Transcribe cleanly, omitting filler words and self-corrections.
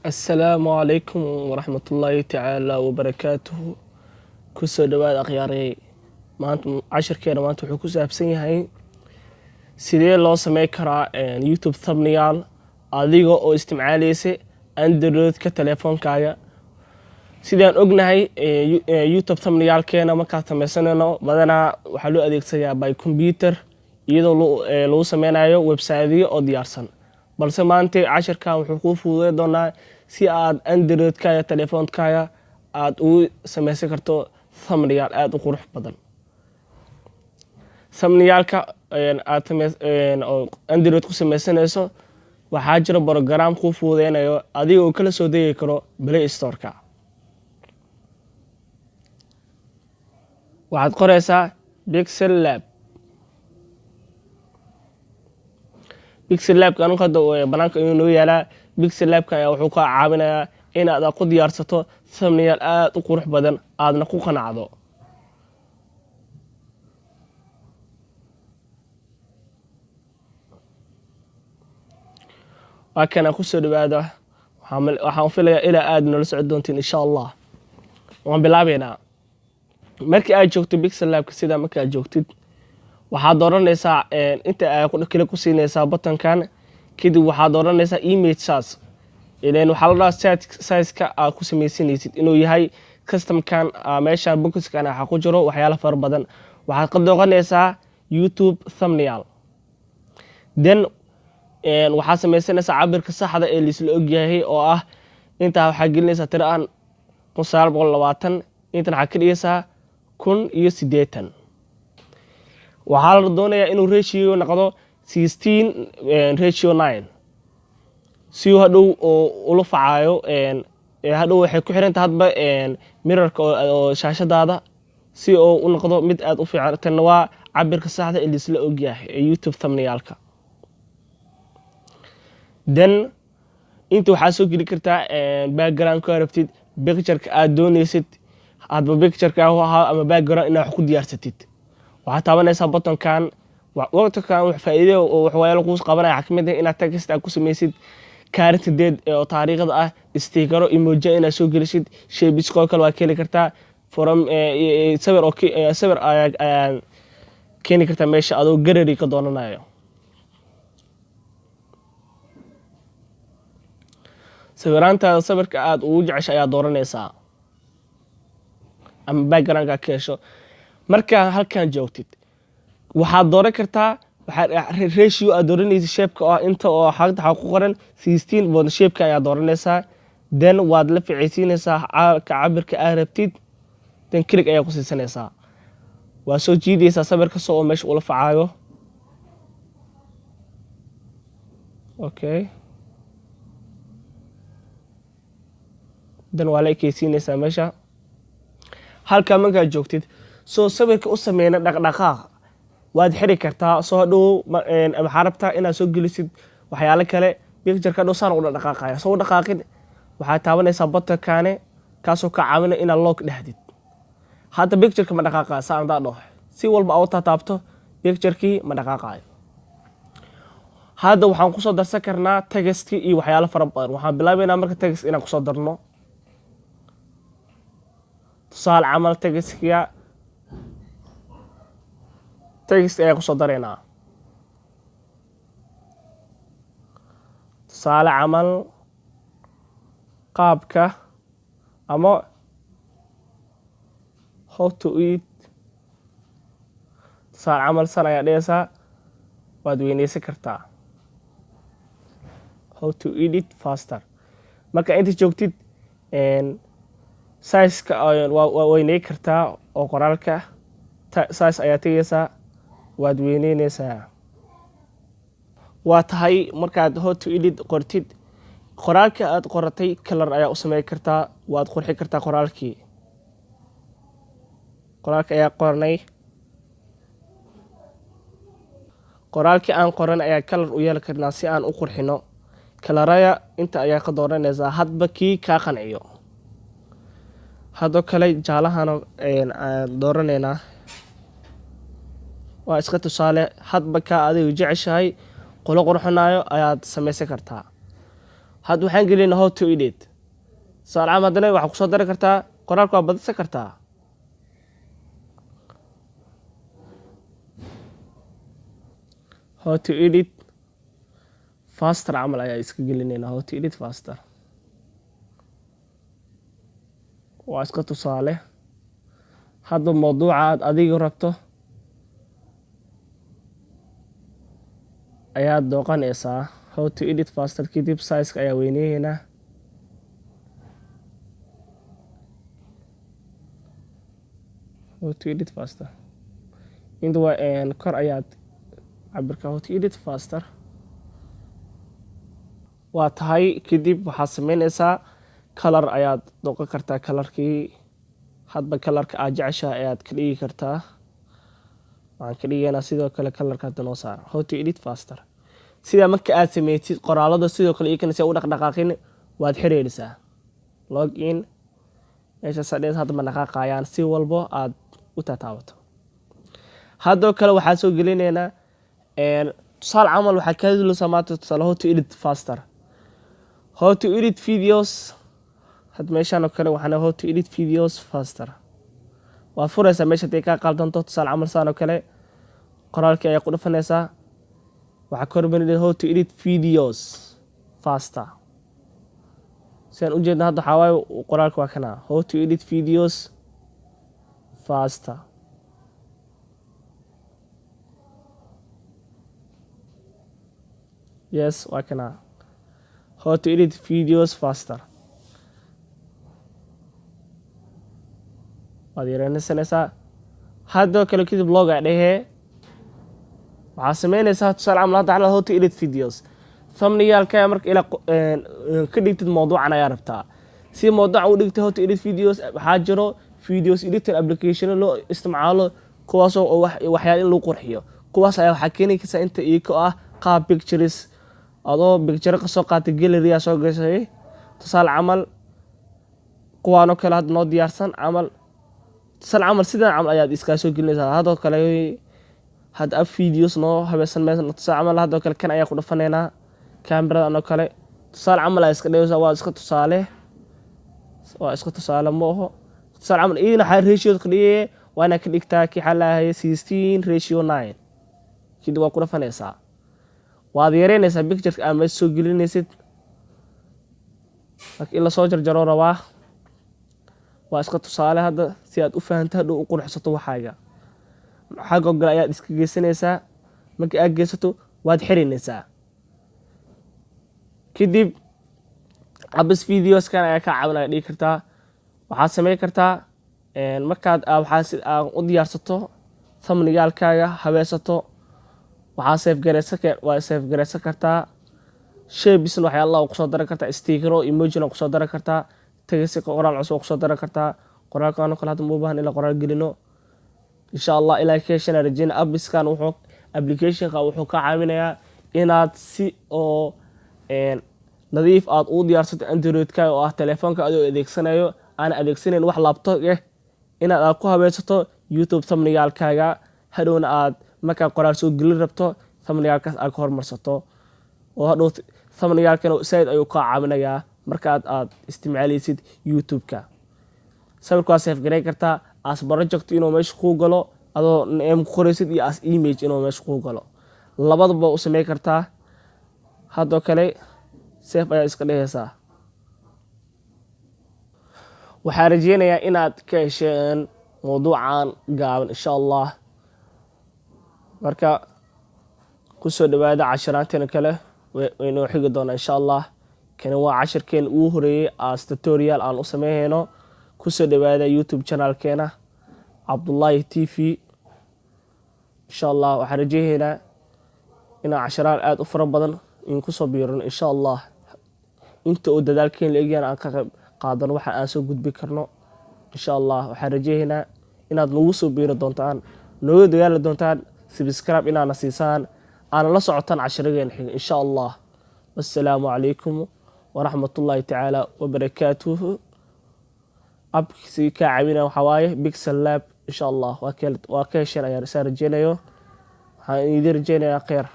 السلام عليكم ورحمة الله تعالى وبركاته. kusoo dhawaad akhyaaray maanta cashirkeena maanta wuxuu ku saabsan yahay sidee loo sameyn karaa YouTube thumbnail adiga oo isticmaalaysa Android-ka telefoonkaaga. sidaan ognahay YouTube thumbnail-keena markaad sameysanayno badanaa waxaa loo adeegsadaa by computer iyadoo lagu sameynayo website-yo oo diyaarsan, balse maanta cashirkan wuxuu kuu fududeyn doonaa si aad Android-kaaga telefoonkaaga aad ugu sameysan karto thumbnail aad u qurux badan. thumbnail-ka aad Android ku sameysanayso waxaa jira program kuu fududeynayo adiga oo kala soo degi karo Play Store-ka. waxaad qoraysaa Pixel Lab. Pixel Lab kan hadda banaanka inuu noo yaalaa. Pixel Lab kan wuxuu ka caawinayaa in aad ku diyaarsato thumbnail aad u qurux badan aadna ku qanacdo. وكان أخش بهذا وحنفيل إلى آد نرسع دونتين إن شاء الله. وعم بلعبنا مركي آد جوكت بيكسل لاب كسيدا مركي آد جوكتد وحضرنا نسا أنت أقول كلا كوسي نسا بطن كان كده وحضرنا نسا إيميج ساس لأنه حلرا سايز كا كوسي ميسينيسيد إنه يهاي كستم كان ماشا بوكس كان حقو جرو وحيالا فر بدن وحقدوغا نسا يوتيوب thumbnail. then waxaa sameysanaysaa cabirka saxda ee la og yahay oo ah inta waxa gelinaysaa tiro aan 1920 intan waxa ka dhigaysaa 1080. waxaa la doonayaa inuu ratio noqdo 16:9 si uu hadhow ula facayo hadhow waxay ku xiran tahay hadba mirrorka oo shaashadaada si uu u noqdo mid aad u fiican. tan waa cabirka saxda ee la og yahay ee YouTube thumbnail-ka. then inta waxaa soo geli kartaa background-ka rabtid picture-ka aad doonaysid hadba picture-ka ama background inaad wax ku diyaarsatid. waxaad taabanaysaa button-kan waqtigan wax faa'iido oo waxyaalo kuus qabanaya waxa kamid ah inaad text aad ku sameysid current date oo taariikhda ah, stickero, emoji inaad soo gelisid, shapes kale waa keeni kartaa from sawir ayaa keeni kartaa meesha adoo gallery ka doonanayo. sawiraantaada sawirka aad ugu jeceshay ayaa dooranaysaa ama background-ka ka hesho. marka halkan joogtid waxaad dooran kartaa ratio aad dooranaysid shape-ka oo inta oo xagta ku qoran 16 bond shape-ka ayaa dooranaysaa. then waad la ficaysiinaysaa cabirka aad rabtid, then click ayaa ku siisanaysaa. waa soo jiidaysaa sawirka soo oo meesha ula facayo. okay, dan waa la ekeysiinaysaa meesha. halka markaad joogtid soo sawirka u sameyna dhaqdhaqaaq waad xiri kartaa soo hadhow waxaad rabtaa inaad soo gelisid waxyaalo kale picture-ka dhow saan u dhaqaaqaya soo dhaqaaqid waxaad taabanaysaa button-kaane kaasoo ka caawinaya inaad lock dhahdid. hadda picture-ka ma dhaqaaqaya saan daa dhaho si walba aad taabto picture-kii ma dhaqaaqayo. hadda waxaan kusoo darsan karnaa text iyo waxyaalo fara badan. waxaan bilaabaynaa marka text inaan kusoo darno. tusaale camal text ayaa kusoo dareynaa. tusaale camal qaabka ama how to eat. tusaale camal san ayaa dhehaysaa waad weyneysan kartaa how to eat it faster. marka inta joogtid size-ka waa weyney kartaa oo qoraalka size ayaa tegaysaa waad weyneynaysaa. waa tahay markaad how to edit qortid qoraalka aad qoratay color ayaa u sameyn kartaa, waad qurxin kartaa qoraalka ayaa qornay. qoraalkii aan qoran ayaa color u yeeli karnaa si aan u qurxino. coloraya inta ayaa ka dooranaysaa hadba kii kaa qanciyo. hadoo kale jaalahan aan dooranaynaa waa iska tusaale hadba ka adiga jeceshahay qolo qurxinayo ayaad sameysan kartaa. hadda waxaan gelinaa how to edit tusaale camal haddana waxaa kusoo dari kartaa qoraalka waa badisa kartaa how to edit faster camal ayaa iska gelinaynaa how to edit faster waa iska tusaale hadda mawduuca aad adiga rabto ayaad dooqanaysaa how to edit faster kadib size-ka ayaa weyneeynaa how to edit faster inta waa kor ayaad cabirka how to edit faster waa tahay kadib waxaad sameynaysaa color ayaad dooqan kartaa colorkii hadba colorka aad jeceshahay ayaad ka dhigi kartaa waxaan ka dhigaynaa sidoo kale colorka hadda noo saara how to edit faster sidaa marka aad sameeytid qoraalada sidoo kale iyakana si u dhaqdhaqaaqin waad xiriiraysaa log in meesha sadheed hadda ma dhaqaaqayaan si walbo aad u tataabato haddoo kale waxaa soo gelinaynaa tusaale camal waxaa ka hadlaysaa maanta tusaale how to edit faster how to edit videos had meeshaan oo kale waxaana how to edit videos faster waad furaysaa meesha haday kaa qaldanto tusaale camal saan oo kale qoraalkii ayaa ku dhufanaysaa waxaa ka hormarinaya how to edit videos faster siaan ujeedna hadda waxaa waaye qoraalka waa kana how to edit videos faster yes waa kana how to edit videos faster waad yareynaysanaysaa haddoo kale kadib loga dhehee waxaa sameynaysaa tusaale camal hadda how to edit videos thumbnailka marka ilaa ka dhigtid mawduucan ayaa rabtaa si mawduuca u dhigtay how to edit videos waxaa jiro videos editor application loo isticmaalo kuwaas oo waxyaal in lagu qurxiyo kuwaas ayaa waxaa keeni kartaa inta iyako ah qaab pictures adoo picture ka soo qaatay gallery soo gashay tusaale camal kuwaanoo kale hadda noo diyaarsan camal tusaale camal sidan camal ayaad iskaa soo gelinaysaa haddoo kale hadda ab videos noo habaysan meeshan tusaale camal haddoo kale kan ayaa ku dhafanaynaa kamerada anoo kale tusaale camal ayaa iska dhigaysaa waa iska tusaale ma aho tusaale camal idina waxaa ratio ka dhigaya waa inaa ka dhigtaa kii xaa lahaye 16:9 kadib waa ku dhafanaysaa waad yareynaysaa pictureka aad meesha soo gelinaysid marka in lasoo jarjaro rabaa waa iska tusaale hadda si aad u fahanto hadhow u qurxsato waxaaga xagga ogole ayaad iska geysanaysaa markii aad geysato waad xirinaysaa kadib abis videoskan ayaa kaa caawinaya dhigi kartaa waxaad sameyn kartaa markaad u diyaarsato thumbnailkaaga habeesato waxaa save gareysan kartaa shapesna waxyaalaha kusoo daran kartaa stickero emojina kusoo daran kartaa tagasi qoraal cusub kusoo daran kartaa qoraalkan kale hadda ma u baahan in la qoraal gelino insha Allah ilaa keeshana rajayna abiskan applicationka wuxuu ka caawinayaa inaad si oo nadiif aad u diyaarsato androidka oo ah telefoonka adoo adeegsanayo aan adeegsanayn wax laptop inaad ku habeesato YouTube thumbnailkaaga hadhowna aad markaa qoraal soo gelin rabto thumbnailkaas aad ka hormarsato oo hadhow thumbnailkana side ayuu ka caawinayaa markaad aad isticmaalaysid YouTube-ka sawirkaas save gareyn kartaa as project inuu meesha ku galo adoo name ku qoraysid iyo as image inuu meesha ku galo labadaba u sameey kartaa haddoo kale save ayaa iska dhigaysaa waxaan rajeynayaa inaad ka hesheen mawduucan gaaban insha Allah marka kusoo dhawaada casharaanteena kale waynoo xigi doonaa insha Allah kana waa cashirkeen ugu horeeyay as tutorial aan u sameeyno kusoo dhawaada YouTube channelkeena Abdullahi TV insha Allah waxaan rajeynayaa inaan casharaan aad u fara badan in ku soo biirno insha Allah inta oo dadaalkeen leeyahay aan ka qayb qaadan waxa aan soo gudbi karno insha Allah waxaan rajeynayaa inaad nagu soo biiro doontaan nooga dagaal doontaan subscribe inaana siisaan aan la socotaan casharigeen xiga insha Allah wassalaamu calaykum waraxmatullaahi tacaala wabarakaatuhu abkisi ka caawina waxa waaye Pixel Lab insha Allah waa ka hesheen ayaan rajeynayo waxaan idin rajeynayaa khayr